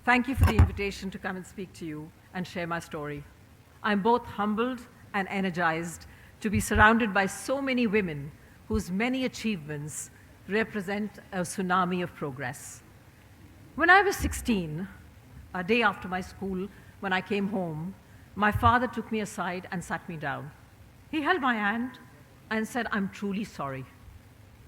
Thank you for the invitation to come and speak to you and share my story. I'm both humbled and energized to be surrounded by so many women whose many achievements represent a tsunami of progress. When I was 16, a day after my school, when I came home, my father took me aside and sat me down. He held my hand and said, "I'm truly sorry."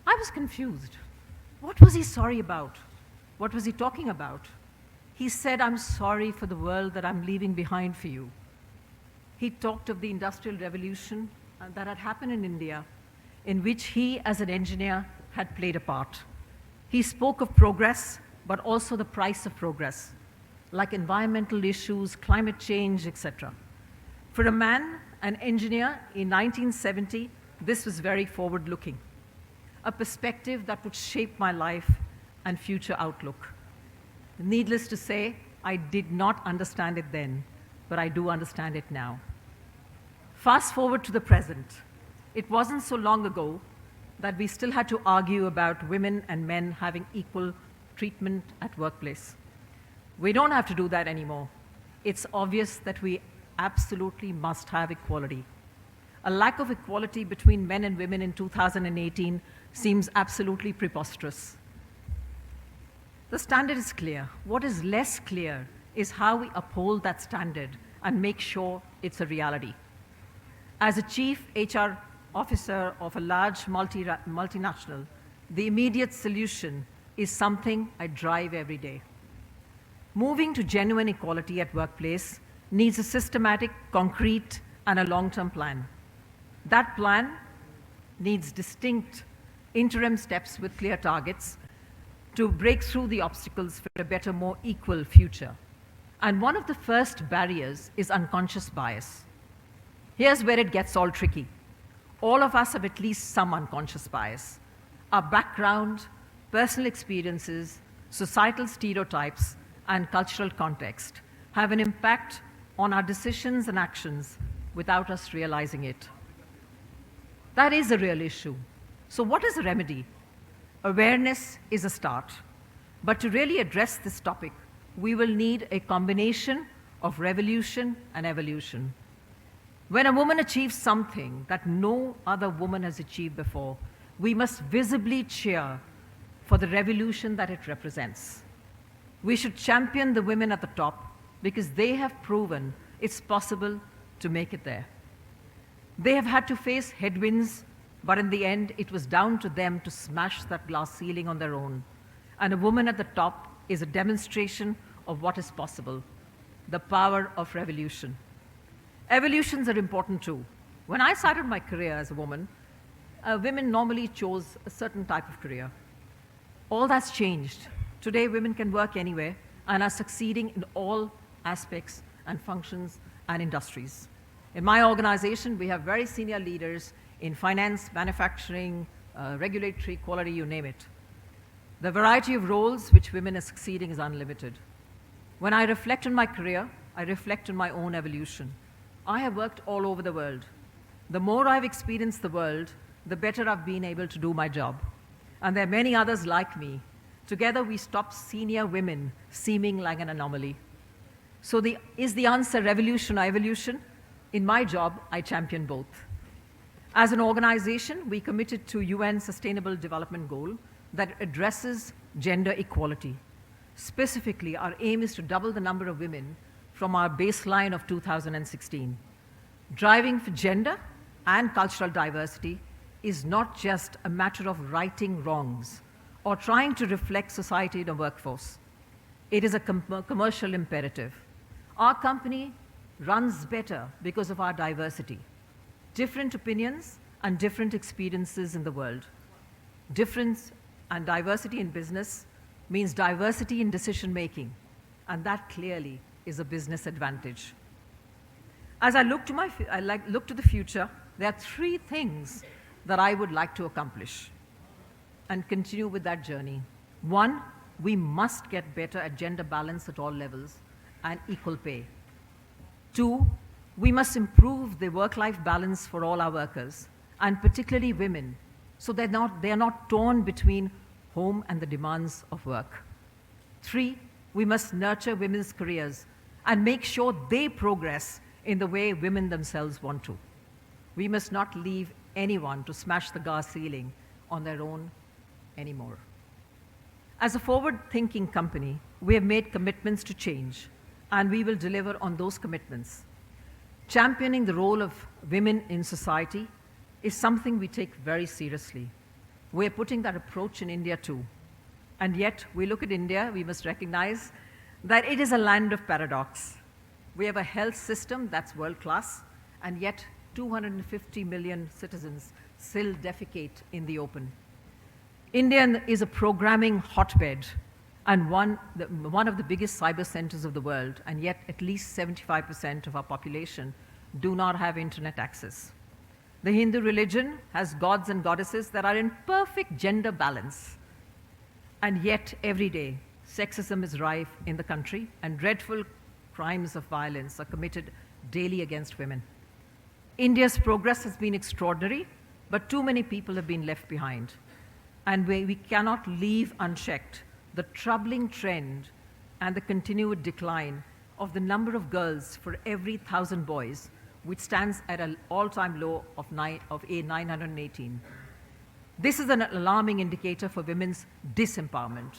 I was confused. What was he sorry about? What was he talking about? He said, "I'm sorry for the world that I'm leaving behind for you." He talked of the Industrial Revolution that had happened in India, in which he, as an engineer, had played a part. He spoke of progress, but also the price of progress, like environmental issues, climate change, etc. For a man, an engineer in 1970, this was very forward-looking, a perspective that would shape my life and future outlook. Needless to say, I did not understand it then, but I do understand it now. Fast forward to the present. It wasn't so long ago that we still had to argue about women and men having equal treatment at workplace. We don't have to do that anymore. It's obvious that we absolutely must have equality. A lack of equality between men and women in 2018 seems absolutely preposterous. The standard is clear. What is less clear is how we uphold that standard and make sure it's a reality. As a chief HR officer of a large multinational, the immediate solution is something I drive every day. Moving to genuine equality at workplace needs a systematic, concrete, and a long-term plan. That plan needs distinct interim steps with clear targets to break through the obstacles for a better, more equal future. And one of the first barriers is unconscious bias. Here's where it gets all tricky. All of us have at least some unconscious bias. Our background, personal experiences, societal stereotypes, and cultural context have an impact on our decisions and actions without us realizing it. That is a real issue. So what is the remedy? Awareness is a start. But to really address this topic, we will need a combination of revolution and evolution. When a woman achieves something that no other woman has achieved before, we must visibly cheer for the revolution that it represents. We should champion the women at the top because they have proven it's possible to make it there. They have had to face headwinds, but in the end, it was down to them to smash that glass ceiling on their own. And a woman at the top is a demonstration of what is possible, the power of revolution. Evolutions are important too. When I started my career as a woman, women normally chose a certain type of career. All that's changed. Today, women can work anywhere and are succeeding in all aspects and functions and industries. In my organization, we have very senior leaders in finance, manufacturing, regulatory, quality, you name it. The variety of roles which women are succeeding is unlimited. When I reflect on my career, I reflect on my own evolution. I have worked all over the world. The more I've experienced the world, the better I've been able to do my job. And there are many others like me. Together, we stop senior women seeming like an anomaly. So is the answer revolution or evolution? In my job, I champion both. As an organization, we committed to UN Sustainable Development Goal that addresses gender equality. Specifically, our aim is to double the number of women from our baseline of 2016. Driving for gender and cultural diversity is not just a matter of righting wrongs or trying to reflect society in a workforce. It is a commercial imperative. Our company runs better because of our diversity. Different opinions and different experiences in the world. Difference and diversity in business means diversity in decision making, and that clearly is a business advantage. As I look to the future, there are three things that I would like to accomplish and continue with that journey. One, we must get better at gender balance at all levels and equal pay. Two, we must improve the work-life balance for all our workers, and particularly women, so they are not torn between home and the demands of work. Three, we must nurture women's careers and make sure they progress in the way women themselves want to. We must not leave anyone to smash the glass ceiling on their own anymore. As a forward-thinking company, we have made commitments to change, and we will deliver on those commitments. Championing the role of women in society is something we take very seriously. We're putting that approach in India too. And yet, we look at India, we must recognize that it is a land of paradox. We have a health system that's world-class, and yet 250 million citizens still defecate in the open. India is a programming hotbed and one of the biggest cyber centers of the world, and yet at least 75% of our population do not have internet access. The Hindu religion has gods and goddesses that are in perfect gender balance. And yet, every day, sexism is rife in the country, and dreadful crimes of violence are committed daily against women. India's progress has been extraordinary, but too many people have been left behind. And we cannot leave unchecked the troubling trend and the continued decline of the number of girls for every 1,000 boys, which stands at an all-time low of 918. This is an alarming indicator for women's disempowerment.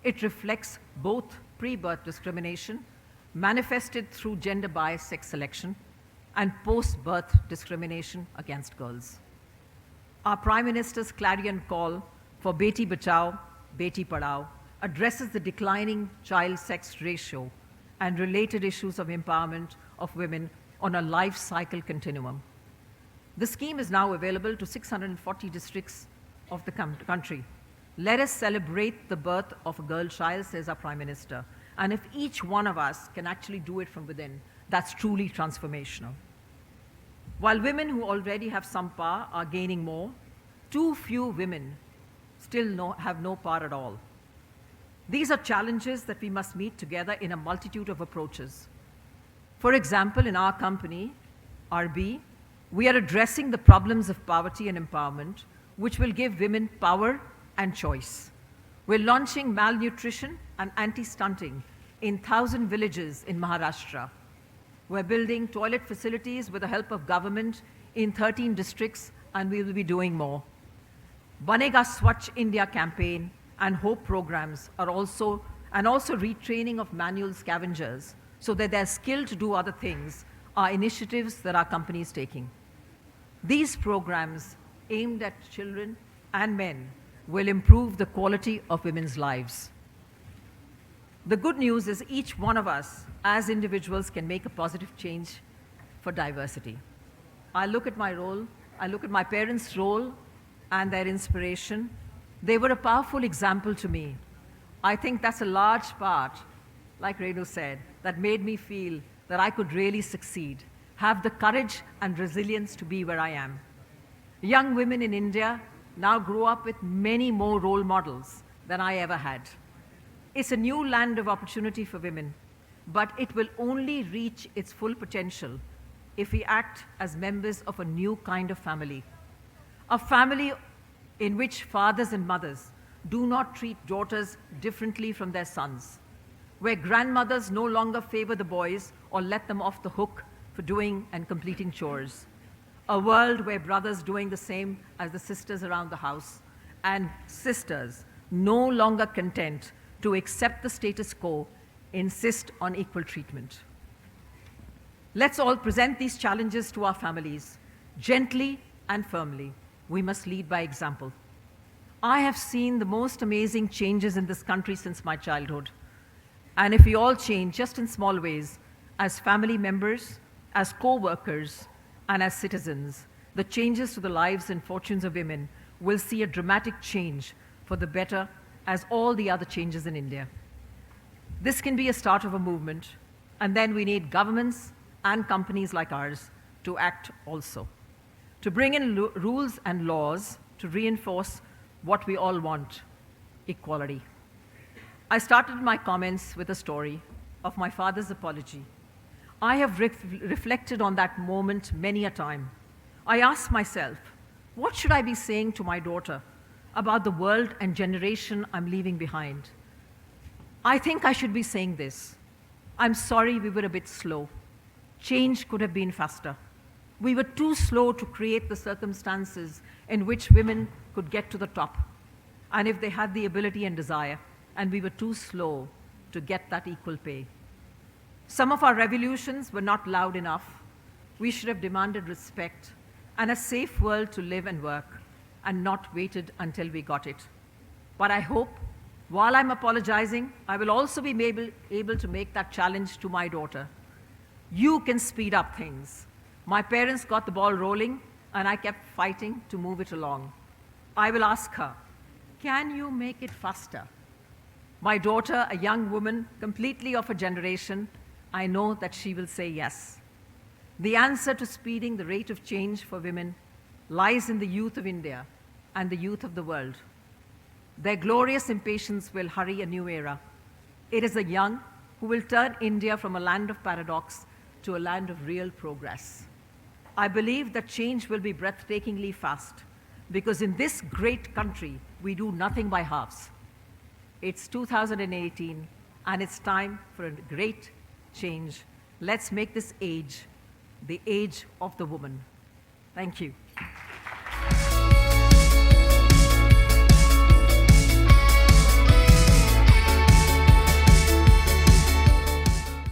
It reflects both pre-birth discrimination, manifested through gender-biased sex selection, and post-birth discrimination against girls. Our Prime Minister's clarion call for Beti Bachao, Beti Padhao addresses the declining child-sex ratio and related issues of empowerment of women on a life cycle continuum. The scheme is now available to 640 districts of the country. Let us celebrate the birth of a girl child, says our Prime Minister. And if each one of us can actually do it from within, that's truly transformational. While women who already have some power are gaining more, too few women still have no power at all. These are challenges that we must meet together in a multitude of approaches. For example, in our company, RB, we are addressing the problems of poverty and empowerment, which will give women power and choice. We're launching malnutrition and anti-stunting in 1,000 villages in Maharashtra. We're building toilet facilities with the help of government in 13 districts, and we will be doing more. Banega Swachh India campaign and HOPE programs are also retraining of manual scavengers so that they're skilled to do other things are initiatives that our company is taking. These programs aimed at children and men will improve the quality of women's lives. The good news is each one of us as individuals can make a positive change for diversity. I look at my role, I look at my parents' role and their inspiration. They were a powerful example to me. I think that's a large part, like Renu said, that made me feel that I could really succeed, have the courage and resilience to be where I am. Young women in India now grow up with many more role models than I ever had. It's a new land of opportunity for women, but it will only reach its full potential if we act as members of a new kind of family. A family in which fathers and mothers do not treat daughters differently from their sons, where grandmothers no longer favor the boys or let them off the hook for doing and completing chores. A world where brothers doing the same as the sisters around the house, and sisters no longer content to accept the status quo, insist on equal treatment. Let's all present these challenges to our families, gently and firmly. We must lead by example. I have seen the most amazing changes in this country since my childhood. And if we all change, just in small ways, as family members, as co-workers, and as citizens, the changes to the lives and fortunes of women will see a dramatic change for the better as all the other changes in India. This can be a start of a movement, and then we need governments and companies like ours to act also, to bring in rules and laws to reinforce what we all want, equality. I started my comments with a story of my father's apology. I have reflected on that moment many a time. I asked myself, what should I be saying to my daughter about the world and generation I'm leaving behind? I think I should be saying this. I'm sorry we were a bit slow. Change could have been faster. We were too slow to create the circumstances in which women could get to the top, and if they had the ability and desire, and we were too slow to get that equal pay. Some of our revolutions were not loud enough. We should have demanded respect and a safe world to live and work, and not waited until we got it. But I hope, while I'm apologizing, I will also be able to make that challenge to my daughter. You can speed up things. My parents got the ball rolling, and I kept fighting to move it along. I will ask her, can you make it faster? My daughter, a young woman completely of a generation, I know that she will say yes. The answer to speeding the rate of change for women lies in the youth of India and the youth of the world. Their glorious impatience will hurry a new era. It is the young who will turn India from a land of paradox to a land of real progress. I believe that change will be breathtakingly fast, because in this great country, we do nothing by halves. It's 2018, and it's time for a great change. Let's make this age the age of the woman. Thank you.